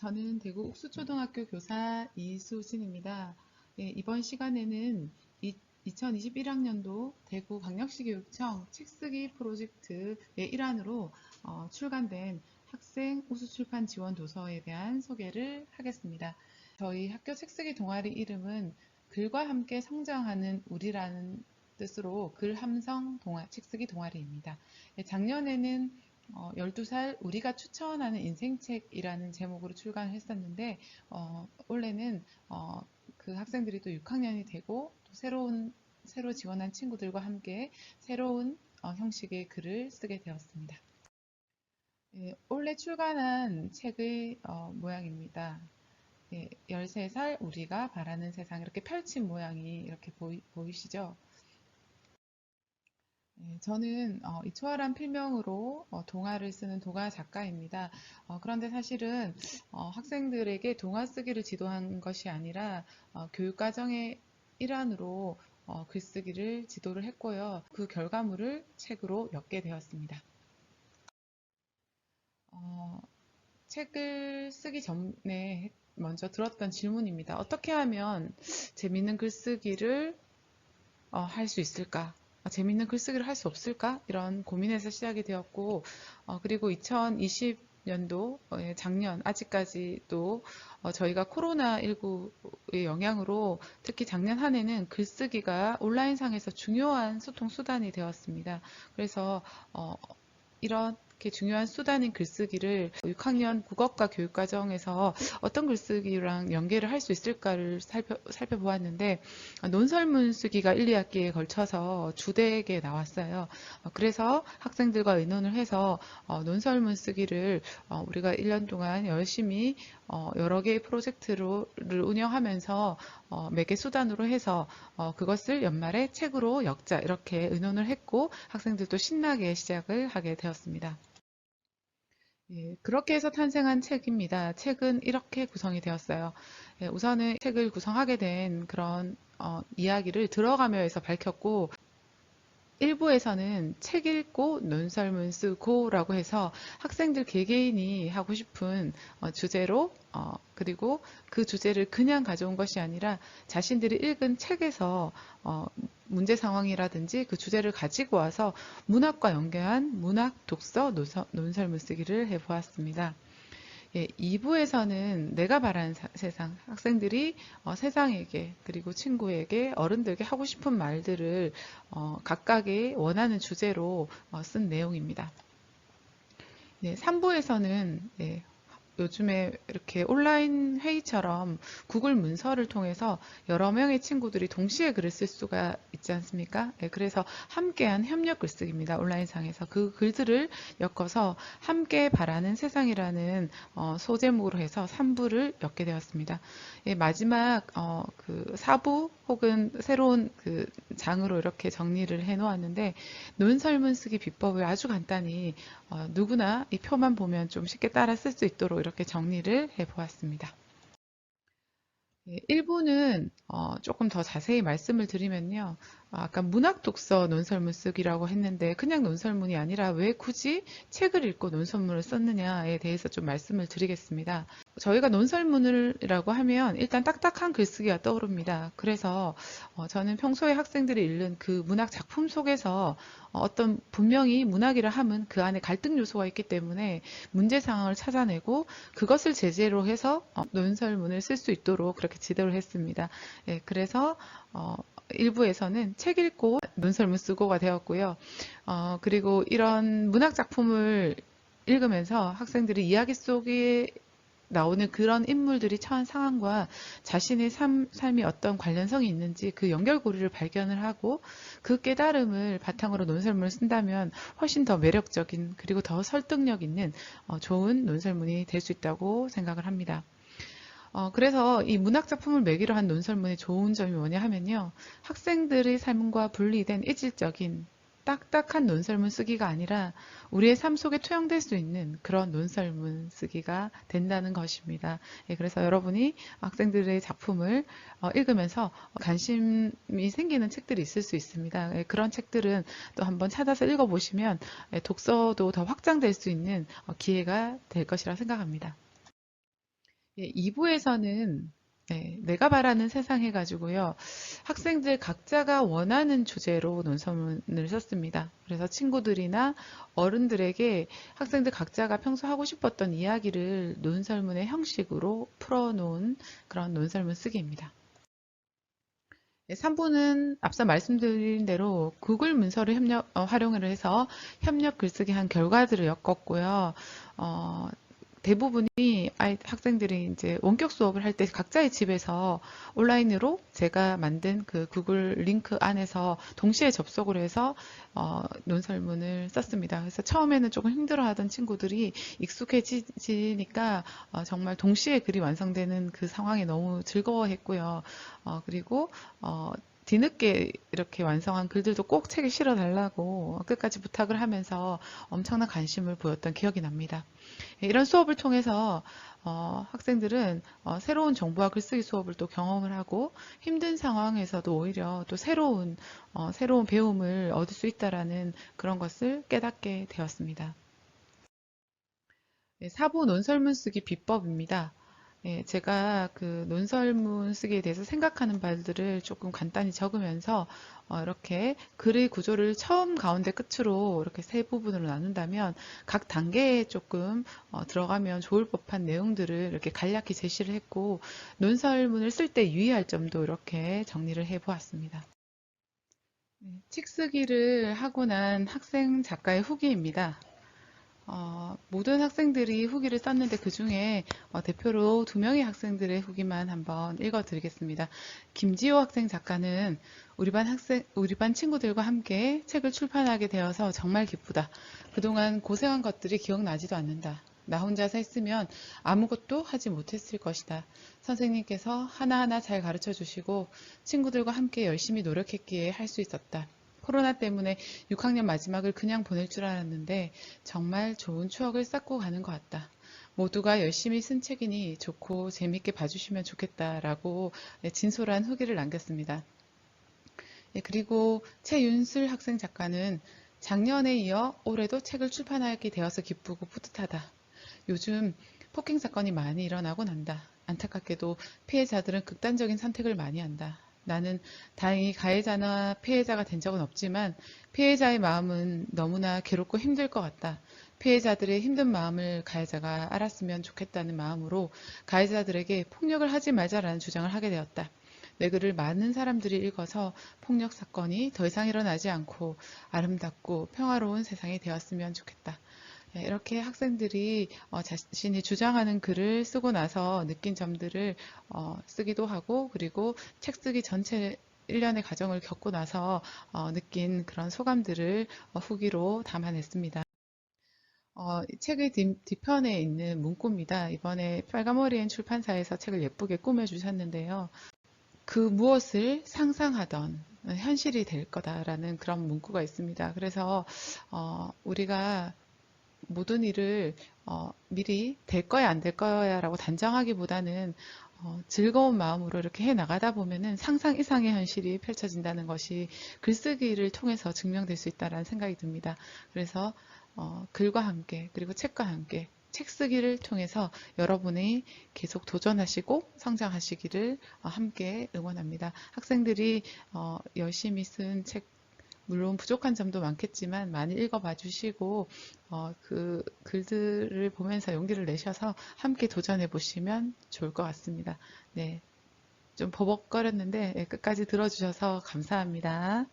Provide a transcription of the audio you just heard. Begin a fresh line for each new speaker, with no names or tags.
저는 대구 옥수초등학교 교사 이수진입니다. 이번 시간에는 2021학년도 대구광역시교육청 책쓰기 프로젝트의 일환으로 출간된 학생 우수출판 지원 도서에 대한 소개를 하겠습니다. 저희 학교 책쓰기 동아리 이름은 글과 함께 성장하는 우리라는 뜻으로 글함성 책쓰기 동아리입니다. 작년에는 12살 우리가 추천하는 인생책이라는 제목으로 출간을 했었는데 올해는 그 학생들이 또 6학년이 되고 또 새로 지원한 친구들과 함께 새로운 형식의 글을 쓰게 되었습니다. 올해 출간한 책의 모양입니다. 13살 우리가 바라는 세상, 이렇게 펼친 모양이 이렇게 보이시죠? 저는 이 초월한 필명으로 동화를 쓰는 동화 작가입니다. 그런데 사실은 학생들에게 동화 쓰기를 지도한 것이 아니라 교육과정의 일환으로 글쓰기를 지도를 했고요. 그 결과물을 책으로 엮게 되었습니다. 책을 쓰기 전에 먼저 들었던 질문입니다. 어떻게 하면 재밌는 글쓰기를 할 수 있을까? 재밌는 글쓰기를 할 수 없을까? 이런 고민에서 시작이 되었고, 그리고 2020년도, 작년, 아직까지도 저희가 코로나19의 영향으로 특히 작년 한 해는 글쓰기가 온라인상에서 중요한 소통 수단이 되었습니다. 그래서 이렇게 중요한 수단인 글쓰기를 6학년 국어과 교육과정에서 어떤 글쓰기랑 연계를 할 수 있을까를 살펴보았는데 논설문 쓰기가 1, 2학기에 걸쳐서 주되게 나왔어요. 그래서 학생들과 의논을 해서 논설문 쓰기를 우리가 1년 동안 열심히 여러 개의 프로젝트를 운영하면서 매개 수단으로 해서 그것을 연말에 책으로 엮자 이렇게 의논을 했고 학생들도 신나게 시작을 하게 되었습니다. 그렇게 해서 탄생한 책입니다. 책은 이렇게 구성이 되었어요. 우선은 책을 구성하게 된 그런 이야기를 들어가며에서 밝혔고 1부에서는 책 읽고 논설문 쓰고라고 해서 학생들 개개인이 하고 싶은 주제로 그리고 그 주제를 그냥 가져온 것이 아니라 자신들이 읽은 책에서 문제 상황이라든지 그 주제를 가지고 와서 문학과 연계한 문학 독서 논설문 쓰기를 해보았습니다. 2부에서는 내가 바라는 세상, 학생들이 세상에게 그리고 친구에게 어른들에게 하고 싶은 말들을 각각의 원하는 주제로 쓴 내용입니다. 3부에서는 요즘에 이렇게 온라인 회의처럼 구글 문서를 통해서 여러 명의 친구들이 동시에 글을 쓸 수가 있지 않습니까? 그래서 함께한 협력 글쓰기입니다. 온라인상에서 그 글들을 엮어서 함께 바라는 세상이라는 소제목으로 해서 3부를 엮게 되었습니다. 마지막 그 4부 혹은 새로운 그 장으로 이렇게 정리를 해 놓았는데 논설문 쓰기 비법을 아주 간단히 누구나 이 표만 보면 좀 쉽게 따라 쓸 수 있도록 이렇게 정리를 해 보았습니다. 1부는 조금 더 자세히 말씀을 드리면요. 아까 문학 독서 논설문 쓰기라고 했는데 그냥 논설문이 아니라 왜 굳이 책을 읽고 논설문을 썼느냐에 대해서 좀 말씀을 드리겠습니다. 저희가 논설문이라고 하면 일단 딱딱한 글쓰기가 떠오릅니다. 그래서 저는 평소에 학생들이 읽는 그 문학 작품 속에서 어떤 분명히 문학이라 함은 그 안에 갈등 요소가 있기 때문에 문제 상황을 찾아내고 그것을 제재로 해서 논설문을 쓸 수 있도록 그렇게 지도를 했습니다. 그래서 일부에서는 책 읽고 논설문 쓰고가 되었고요. 그리고 이런 문학 작품을 읽으면서 학생들이 이야기 속에 나오는 그런 인물들이 처한 상황과 자신의 삶이 어떤 관련성이 있는지 그 연결고리를 발견을 하고 그 깨달음을 바탕으로 논설문을 쓴다면 훨씬 더 매력적인 그리고 더 설득력 있는 좋은 논설문이 될 수 있다고 생각을 합니다. 그래서 이 문학작품을 매개로 한 논설문의 좋은 점이 뭐냐 하면요. 학생들의 삶과 분리된 이질적인 딱딱한 논설문 쓰기가 아니라 우리의 삶 속에 투영될 수 있는 그런 논설문 쓰기가 된다는 것입니다. 그래서 여러분이 학생들의 작품을 읽으면서 관심이 생기는 책들이 있을 수 있습니다. 그런 책들은 또 한번 찾아서 읽어보시면 독서도 더 확장될 수 있는 기회가 될 것이라 생각합니다. 예, 2부에서는 내가 바라는 세상 해가지고요. 학생들 각자가 원하는 주제로 논설문을 썼습니다. 그래서 친구들이나 어른들에게 학생들 각자가 평소 하고 싶었던 이야기를 논설문의 형식으로 풀어놓은 그런 논설문 쓰기입니다. 3부는 앞서 말씀드린 대로 구글 문서를 활용을 해서 협력 글쓰기 한 결과들을 엮었고요. 어, 대부분이 학생들이 이제 원격 수업을 할 때 각자의 집에서 온라인으로 제가 만든 그 구글 링크 안에서 동시에 접속을 해서 논설문을 썼습니다. 그래서 처음에는 조금 힘들어하던 친구들이 익숙해지니까 정말 동시에 글이 완성되는 그 상황이 너무 즐거워했고요. 그리고 뒤늦게 이렇게 완성한 글들도 꼭 책에 실어달라고 끝까지 부탁을 하면서 엄청난 관심을 보였던 기억이 납니다. 이런 수업을 통해서 학생들은 새로운 정보와 글쓰기 수업을 또 경험을 하고 힘든 상황에서도 오히려 또 새로운 배움을 얻을 수 있다라는 그런 것을 깨닫게 되었습니다. 4부 논설문 쓰기 비법입니다. 제가 그 논설문 쓰기에 대해서 생각하는 바들을 조금 간단히 적으면서 이렇게 글의 구조를 처음, 가운데, 끝으로 이렇게 세 부분으로 나눈다면 각 단계에 조금 들어가면 좋을 법한 내용들을 이렇게 간략히 제시를 했고 논설문을 쓸 때 유의할 점도 이렇게 정리를 해 보았습니다. 책 쓰기를 하고 난 학생 작가의 후기입니다. 모든 학생들이 후기를 썼는데 그 중에 대표로 2명의 학생들의 후기만 한번 읽어드리겠습니다. 김지호 학생 작가는 우리 반 친구들과 함께 책을 출판하게 되어서 정말 기쁘다. 그동안 고생한 것들이 기억나지도 않는다. 나 혼자서 했으면 아무것도 하지 못했을 것이다. 선생님께서 하나하나 잘 가르쳐 주시고 친구들과 함께 열심히 노력했기에 할 수 있었다. 코로나 때문에 6학년 마지막을 그냥 보낼 줄 알았는데 정말 좋은 추억을 쌓고 가는 것 같다. 모두가 열심히 쓴 책이니 좋고 재밌게 봐주시면 좋겠다라고 진솔한 후기를 남겼습니다. 그리고 최윤슬 학생 작가는 작년에 이어 올해도 책을 출판하게 되어서 기쁘고 뿌듯하다. 요즘 폭행 사건이 많이 일어나곤 한다. 안타깝게도 피해자들은 극단적인 선택을 많이 한다. 나는 다행히 가해자나 피해자가 된 적은 없지만 피해자의 마음은 너무나 괴롭고 힘들 것 같다. 피해자들의 힘든 마음을 가해자가 알았으면 좋겠다는 마음으로 가해자들에게 폭력을 하지 말자라는 주장을 하게 되었다. 내 글을 많은 사람들이 읽어서 폭력 사건이 더 이상 일어나지 않고 아름답고 평화로운 세상이 되었으면 좋겠다. 이렇게 학생들이 자신이 주장하는 글을 쓰고 나서 느낀 점들을 쓰기도 하고 그리고 책 쓰기 전체 일련의 과정을 겪고 나서 느낀 그런 소감들을 후기로 담아냈습니다. 책의 뒤편에 있는 문구입니다. 이번에 빨간머리엔 출판사에서 책을 예쁘게 꾸며주셨는데요. 그 무엇을 상상하던 현실이 될 거다라는 그런 문구가 있습니다. 그래서 우리가 모든 일을 미리 될 거야 안 될 거야 라고 단정하기보다는 즐거운 마음으로 이렇게 해 나가다 보면은 상상 이상의 현실이 펼쳐진다는 것이 글쓰기를 통해서 증명될 수 있다는 생각이 듭니다. 그래서 글과 함께 그리고 책과 함께 책 쓰기를 통해서 여러분이 계속 도전하시고 성장하시기를 함께 응원합니다. 학생들이 열심히 쓴 책 물론 부족한 점도 많겠지만 많이 읽어봐 주시고 그 글들을 보면서 용기를 내셔서 함께 도전해 보시면 좋을 것 같습니다. 네, 좀 버벅거렸는데 끝까지 들어주셔서 감사합니다.